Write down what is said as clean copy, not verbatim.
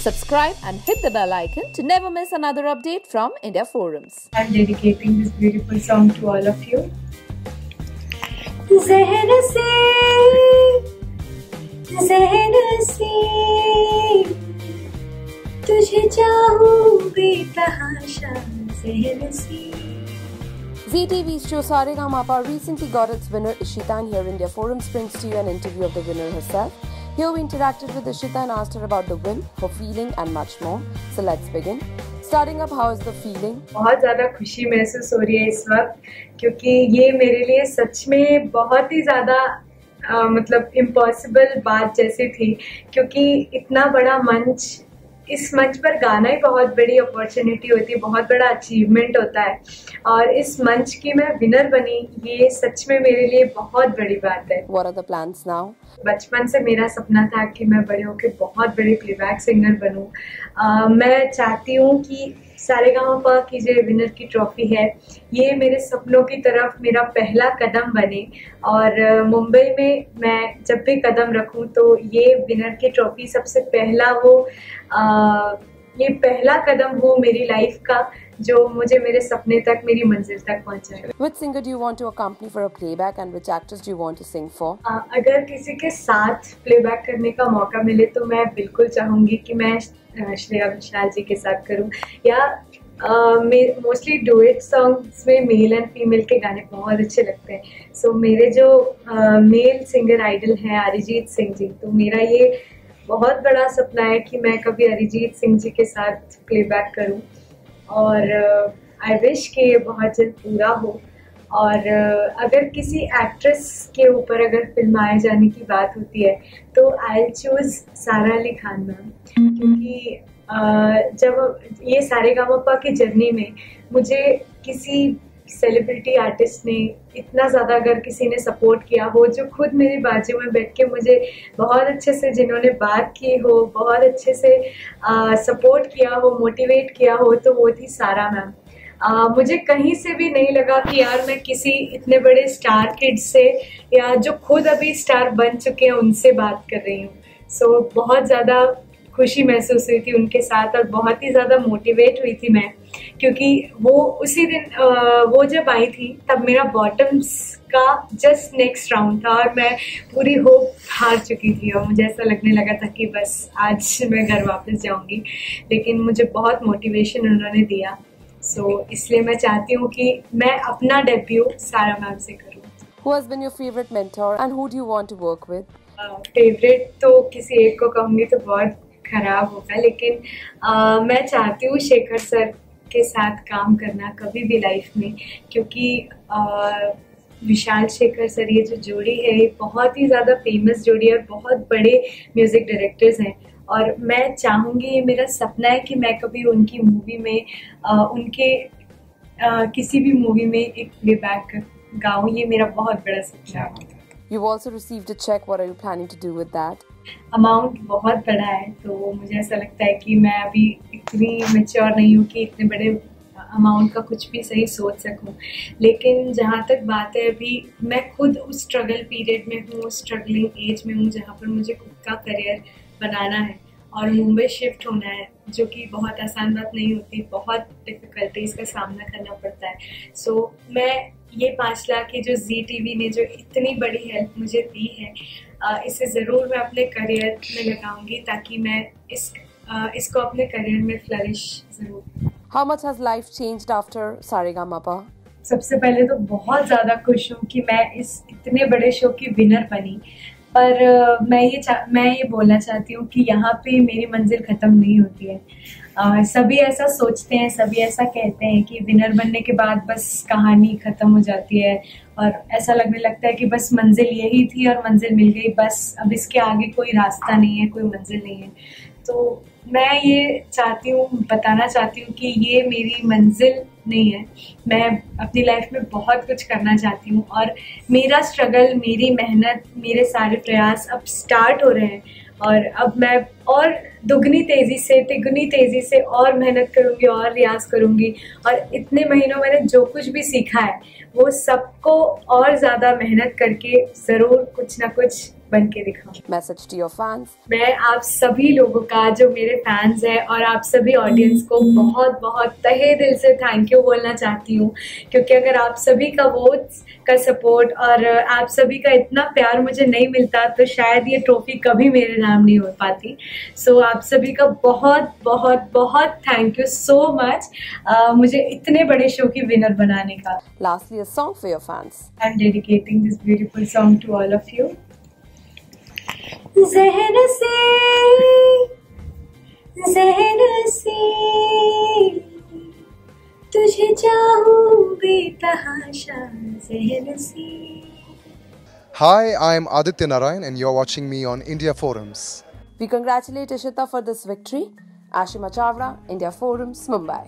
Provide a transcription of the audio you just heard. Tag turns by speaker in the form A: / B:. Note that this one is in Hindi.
A: Subscribe and hit the bell icon to never miss another update from India Forums.
B: I'm dedicating this beautiful song to all of you. ज़हन से तुझे चाहूं बेतहाशा ज़हन से.
A: Zee TV's show Saregama recently got its winner Ishita, and here India Forums brings to you an interview of the winner herself. Here we interacted with Ishita and asked her about the win, her feeling and much more. So let's begin. Starting up, how is the feeling?
B: बहुत ज़्यादा खुशी महसूस हो रही है इस वक्त, क्योंकि ये मेरे लिए सच में बहुत ही ज़्यादा मतलब इम्पॉसिबल बात जैसी थी, क्योंकि इतना बड़ा मंच, इस मंच पर गाना ही बहुत बड़ी अपॉर्चुनिटी होती है, बहुत बड़ा अचीवमेंट होता है, और इस मंच की मैं विनर बनी, ये सच में मेरे लिए बहुत बड़ी बात है.
A: What are the plans now?
B: बचपन से मेरा सपना था कि मैं बड़े होकर बहुत बड़ी प्लेबैक सिंगर बनूं. मैं चाहती हूँ कि सारेगामा की जो विनर की ट्रॉफी है, ये मेरे सपनों की तरफ मेरा पहला कदम बने, और मुंबई में मैं जब भी कदम रखूं तो ये विनर की ट्रॉफी सबसे पहला ये पहला कदम हो मेरी लाइफ का, जो मुझे मेरे सपने तक, मेरी मंजिल तक पहुंचाए.
A: Which singer do you want to accompany for a playback and which actors do you want to sing for?
B: अगर किसी के साथ प्लेबैक करने का मौका मिले तो मैं बिल्कुल चाहूँगी कि मैं श्रेया घोषाल जी के साथ करूँ, या मोस्टली डुएट सॉन्ग्स में मेल एंड फीमेल के गाने बहुत अच्छे लगते हैं. सो मेरे जो मेल सिंगर आइडल हैं अरिजीत सिंह जी, तो मेरा ये बहुत बड़ा सपना है कि मैं कभी अरिजीत सिंह जी के साथ प्लेबैक करूं, और आई विश कि ये बहुत जल्द पूरा हो. और अगर किसी एक्ट्रेस के ऊपर अगर फिल्माए जाने की बात होती है तो आई चूज सारा अली खान मैम, क्योंकि जब ये सारेगामा की जर्नी में मुझे किसी सेलिब्रिटी आर्टिस्ट ने इतना ज़्यादा अगर किसी ने सपोर्ट किया हो, जो खुद मेरी बाजू में बैठ के मुझे बहुत अच्छे से जिन्होंने बात की हो, बहुत अच्छे से सपोर्ट किया हो, मोटिवेट किया हो, तो वो थी सारा मैम. मुझे कहीं से भी नहीं लगा कि यार मैं किसी इतने बड़े स्टार किड से, या जो खुद अभी स्टार बन चुके हैं, उनसे बात कर रही हूँ. सो बहुत ज़्यादा खुशी महसूस हुई थी उनके साथ, और बहुत ही ज़्यादा मोटिवेट हुई थी मैं, क्योंकि वो उसी दिन वो जब आई थी तब मेरा बॉटम्स का जस्ट नेक्स्ट राउंड था, और मैं पूरी होप हार चुकी थी, और मुझे ऐसा लगने लगा था कि बस आज मैं घर वापस जाऊंगी. लेकिन मुझे बहुत मोटिवेशन उन्होंने दिया. सो इसलिए मैं चाहती हूँ कि मैं अपना डेब्यू सारा मैम से करूँ.
A: Who has been your favorite mentor and who do you want to work with?
B: Favourite तो किसी एक को कहूँगी तो बहुत खराब होगा, लेकिन मैं चाहती हूँ शेखर सर के साथ काम करना कभी भी लाइफ में, क्योंकि विशाल शेखर सर, ये जो जोड़ी है, ये बहुत ही ज़्यादा फेमस जोड़ी है, और बहुत बड़े म्यूज़िक डायरेक्टर्स हैं, और मैं चाहूँगी, ये मेरा सपना है कि मैं कभी उनकी मूवी में उनके किसी भी मूवी में एक प्लेबैक गाऊँ. ये मेरा बहुत बड़ा सपना है.
A: You've also received a check. What are you planning to do with that?
B: Amount बहुत बड़ा है, तो मुझे ऐसा लगता है कि मैं अभी इतनी मैच्योर नहीं हूँ कि इतने बड़े अमाउंट का कुछ भी सही सोच सकूं. लेकिन जहाँ तक बात है, अभी मैं खुद उस स्ट्रगल पीरियड में हूँ, उस स्ट्रगलिंग एज में हूँ, जहाँ पर मुझे खुद का करियर बनाना है और मुंबई शिफ्ट होना है, जो कि बहुत आसान बात नहीं होती, बहुत डिफ़िकल्टीज़ का सामना करना पड़ता है. सो मैं ये 5 लाख की जो जी टीवी ने जो इतनी बड़ी हेल्प मुझे दी है, इसे ज़रूर मैं अपने करियर में लगाऊंगी, ताकि मैं इसको अपने करियर में फ्लरिश ज़रूर.
A: How much has life changed after Saregama?
B: सबसे पहले तो बहुत ज़्यादा खुश हूँ कि मैं इस इतने बड़े शो की विनर बनी, पर मैं ये बोलना चाहती हूँ कि यहाँ पे मेरी मंजिल ख़त्म नहीं होती है. सभी ऐसा सोचते हैं, सभी ऐसा कहते हैं कि विनर बनने के बाद बस कहानी ख़त्म हो जाती है, और ऐसा लगने लगता है कि बस मंजिल यही थी और मंजिल मिल गई, बस अब इसके आगे कोई रास्ता नहीं है, कोई मंजिल नहीं है. तो मैं ये बताना चाहती हूँ कि ये मेरी मंजिल नहीं है. मैं अपनी लाइफ में बहुत कुछ करना चाहती हूँ, और मेरा स्ट्रगल, मेरी मेहनत, मेरे सारे प्रयास अब स्टार्ट हो रहे हैं, और अब मैं और दुगनी तेज़ी से, तिगुनी तेज़ी से और मेहनत करूँगी, और रियाज करूँगी, और इतने महीनों मैंने जो कुछ भी सीखा है वो सबको और ज़्यादा मेहनत करके ज़रूर कुछ ना कुछ बन के दिखाऊं।
A: Message to your fans.
B: मैं आप सभी लोगों का, जो मेरे फैंस हैं और आप सभी ऑडियंस को बहुत बहुत तहे दिल से थैंक यू बोलना चाहती हूँ, क्योंकि अगर आप सभी का वोट्स का सपोर्ट और आप सभी का इतना प्यार मुझे नहीं मिलता तो शायद ये ट्रॉफी कभी मेरे नाम नहीं हो पाती। सो आप सभी का बहुत बहुत बहुत थैंक यू सो मच मुझे इतने बड़े शो की विनर बनाने का।
A: Lastly, a song for your fans.
B: I am dedicating this beautiful song to all of you. ज़हन से तुझे चाहूं बेतहाशा ज़हन से।
C: Hi, I'm Aditya Narayan and you're watching me on India Forums.
A: We congratulate Ishita for this victory. Ashima Chawla, India Forums, Mumbai.